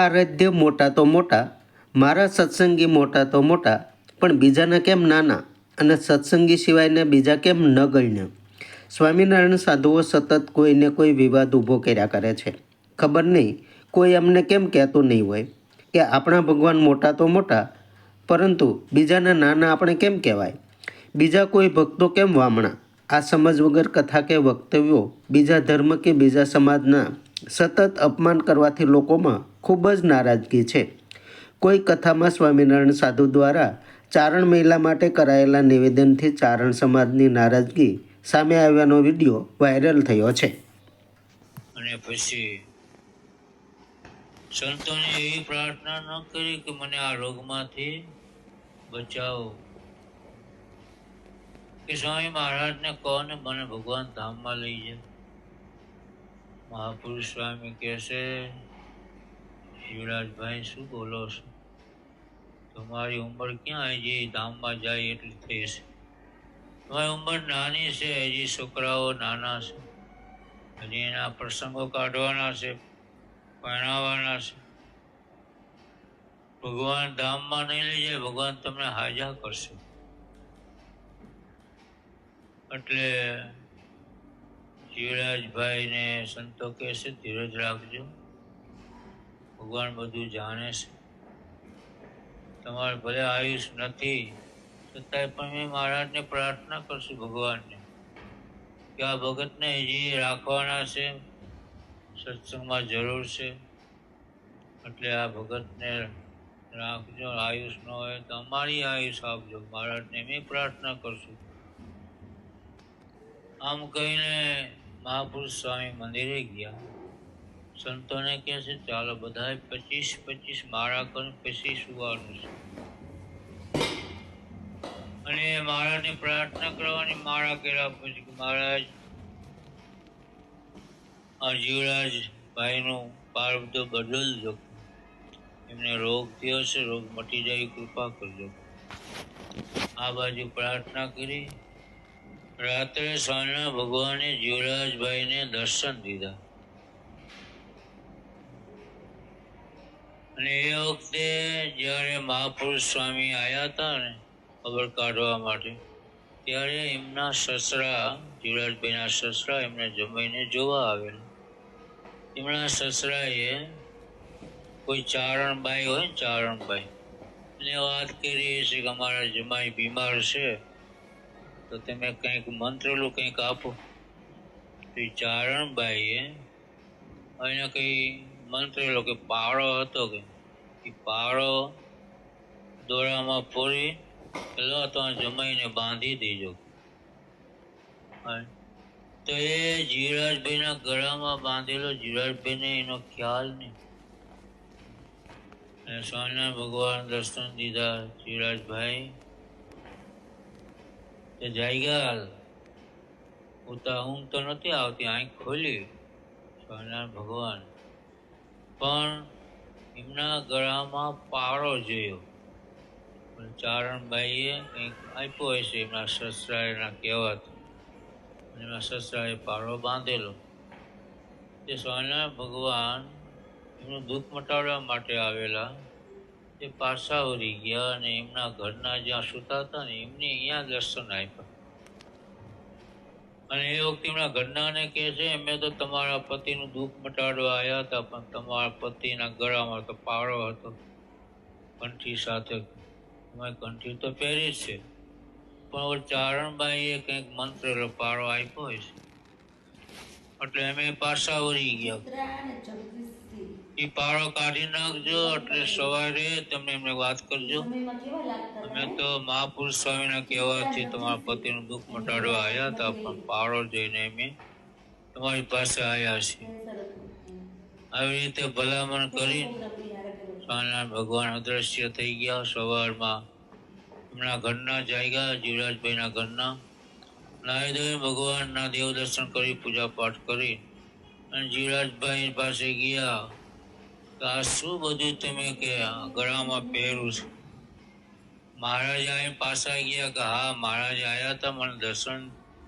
આરાધ્ય મોટા તો મોટા, મારા સત્સંગી મોટા તો મોટા, પણ બીજાના કેમ નાના અને સત્સંગી સિવાયને બીજા કેમ ન ગણ્યા? સ્વામિનારાયણ સાધુઓ સતત કોઈને કોઈ વિવાદ ઊભો કર્યા કરે છે. ખબર નહીં કોઈ અમને કેમ કહેતું નહીં હોય કે આપણા ભગવાન મોટા તો મોટા, પરંતુ બીજાના નાના આપણે કેમ કહેવાય? બીજા કોઈ ભક્તો કેમ વામણા? આ સમજ વગર કથા કે વક્તવ્યો બીજા ધર્મ કે બીજા સમાજના સતત અપમાન કરવાથી લોકોમાં ખૂબ જ નારાજગી છે. કોઈ કથામાં સ્વામિનારાયણ સાધુ દ્વારા ચારણ મહિલા માટે કરાયેલા નિવેદનથી ચારણ સમાજની નારાજગી સામે આવ્યાનો વિડીયો વાયરલ થયો છે. અને પછી સંતોને એવી પ્રાર્થના ન કરી કે મને આ રોગમાંથી બચાવો, કે સ્વામી મહારાજને કહો ને મને ભગવાન ધામમાં લઈ જાય. મહાપુરુષ સ્વામી કહેશે, શિવરાજભાઈ શું બોલો છો? તમારી ઉંમર ક્યાં હજી ધામમાં જાય એટલી થઈ છે? તમારી ઉંમર નાની છે, હજી છોકરાઓ નાના છે, હજી એના પ્રસંગો કાઢવાના છે, પરણાવવાના છે. ભગવાન ધામમાં નહીં લઈ જાય, ભગવાન તમને હાજા કરશે. એટલે શિવરાજભાઈને સંતો કહેશે, ધીરજ રાખજો, ભગવાન બધું જાણે છે. તમારે ભલે આયુષ નથી છતાંય પણ મેં મહારાજને પ્રાર્થના કરશું ભગવાનને કે આ ભગતને હજી રાખવાના છે, સત્સંગમાં જરૂર છે, એટલે આ ભગતને રાખજો. આયુષ ન હોય તો અમારી આયુષ આપજો, મહારાજને મેં પ્રાર્થના કરશું. આમ કહીને મહાપુરુષ સ્વામી મંદિરે ગયા. સંતોને કહે છે, ચાલો બધાએ 25 માળા કરી પછી સુવાનું છે. અને મહારાજની પ્રાર્થના કરવાની. માળા કર્યા પછી મહારાજ આ જીવરાજ ભાઈનું પારબધો બદલજો, એમને રોગ થયો છે, રોગ મટી જાય કૃપા કરજો. આ બાજુ પ્રાર્થના કરી. રાત્રે સ્વામિનારાયણ ભગવાને જીવરાજભાઈને દર્શન દીધા. અને એ વખતે જ્યારે મહાપુરુષ સ્વામી આવ્યા હતા ને ખબર કાઢવા માટે, ત્યારે એમના સસરા, જીવરાજભાઈના સસરા એમને જમાઈને જોવા આવેલા. એમના સસરાએ કોઈ ચારણબાઈ હોય ને, ચારણબાઈ એને વાત કરી છે કે અમારા જમાઈ બીમાર છે, તો તમે કંઈક મંત્રેલું કંઈક આપો. તો એ ચારણબાઈએ એને કંઈ મંત્રેલો કે પાવડો હતો, કે એ પાવડો દોરામાં પૂરી લો તો જમાઈને બાંધી દેજો. તો એ જીવરાજભાઈના ગળામાં બાંધેલો. જીવરાજભાઈને એનો ખ્યાલ નહીં. અને સ્વામિનારાયણ ભગવાન દર્શન દીધા. જીવરાજભાઈ તે જાગ્યા, ઉતા ઊંઘ તો નથી આવતી, આંખ ખોલી સ્વામિનારાયણ ભગવાન, પણ એમના ગળામાં પાવડો જોયો. ચારણબાઈએ કંઈક આપ્યો હશે એમના સસરાના કહેવાથી, એમના સસરાએ પાવડો બાંધેલો. તે સ્વામિનારાયણ ભગવાન એમનું દુઃખ મટાડવા માટે આવેલા. તે પાછા વળી ગયા અને એમના ઘરના જ્યાં સૂતા હતા ને એમને અહીંયા દર્શન આપ્યા. અને એ વખતે એમના ઘરનાને કહે છે, અમે તો તમારા પતિનું દુઃખ મટાડવા આવ્યા હતા, પણ તમારા પતિના ગળામાં તો પાવડો હતો, કંઠી સાથે. તમારી કંઠી તો પહેરી છે, પણ ચારણબાઈએ કંઈક મંત્રેલો પાવડો આપ્યો હશે, એટલે અમે પાછા વળી ગયા. એ પાવડો કાઢી નાખજો, એટલે સવારે તમે એમને વાત કરજો, અમે તો મહાપુરુષ સ્વામીના કહેવાથી તમારા પતિનું દુઃખ મટાડવા આવ્યા હતા, પણ પાવડો જોઈને અમે તમારી પાસે આવ્યા છીએ. આવી રીતે ભલામણ કરી સ્વામિનારાયણ ભગવાન અદ્રશ્ય થઈ ગયા. સવારમાં એમના ઘરના જાગ્યા, જીવરાજભાઈના ઘરના નાહી ધોઈ ભગવાનના દેવ દર્શન કરી, પૂજા પાઠ કરી અને જીવરાજભાઈ પાસે ગયા. તો આ શું બધું તમે કે ગળામાં પહેર્યું છે? મહારાજ આવીને પાછા ગયા કે હા મહારાજ આવ્યા હતા, મને દર્શન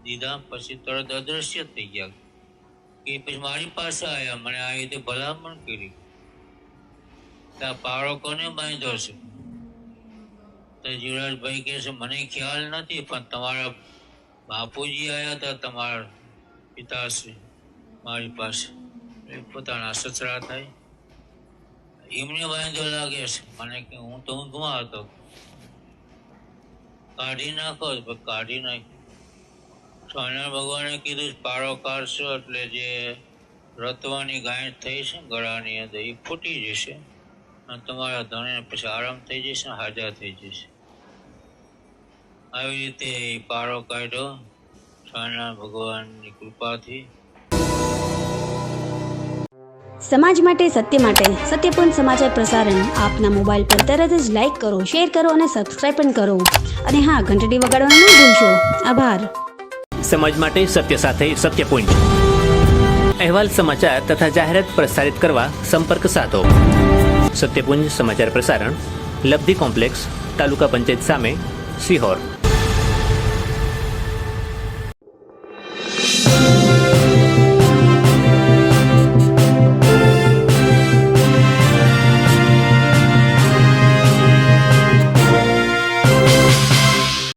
દીધા, પછી તરત અદ્રશ્ય થઈ ગયા. કે પછી મારી પાસે આવ્યા, મને આવી રીતે ભલામણ કરી. તો આ પારો કોને બાંધ્યો છે? તો જીવરાજભાઈ કહે છે મને ખ્યાલ નથી, પણ તમારા બાપુજી આવ્યા હતા, તમારા પિતાશ્રી મારી પાસે, એ પોતાના સસરા થાય, એમને બાંધ્યો લાગે છે. મને કે હું તો ઊંઘમાં હતો, કાઢી નાખો. કાઢી નાખ્યો. સ્વામિનારાયણ ભગવાને કીધું પારો કાઢશો એટલે જે રતવાની ગાંઠ થઈ છે ને ગળાની અંદર એ ફૂટી જશે અને તમારા ધણીને પછી આરામ થઈ જશે ને હાજા થઈ જશે. આવી રીતે એ પારો કાઢ્યો સ્વામિનારાયણ ભગવાનની કૃપાથી. સમાજ માટે સત્ય માટે સત્યપૂર્ણ સમાચાર પ્રસારણ આપના મોબાઈલ પર તરત જ લાઈક કરો, શેર કરો અને સબસ્ક્રાઇબ પણ કરો. અને હા, ઘંટડી વગાડવાનું ન ભૂલશો. આભાર. સમાજ માટે સત્ય સાથે સત્યપુંજ. અહેવાલ, સમાચાર તથા જાહેરાત પ્રસારિત કરવા સંપર્ક સાધો. સત્યપુંજ સમાચાર પ્રસારણ, લબ્ધિ કોમ્પ્લેક્સ, તાલુકા પંચાયત સામે, સિહોર.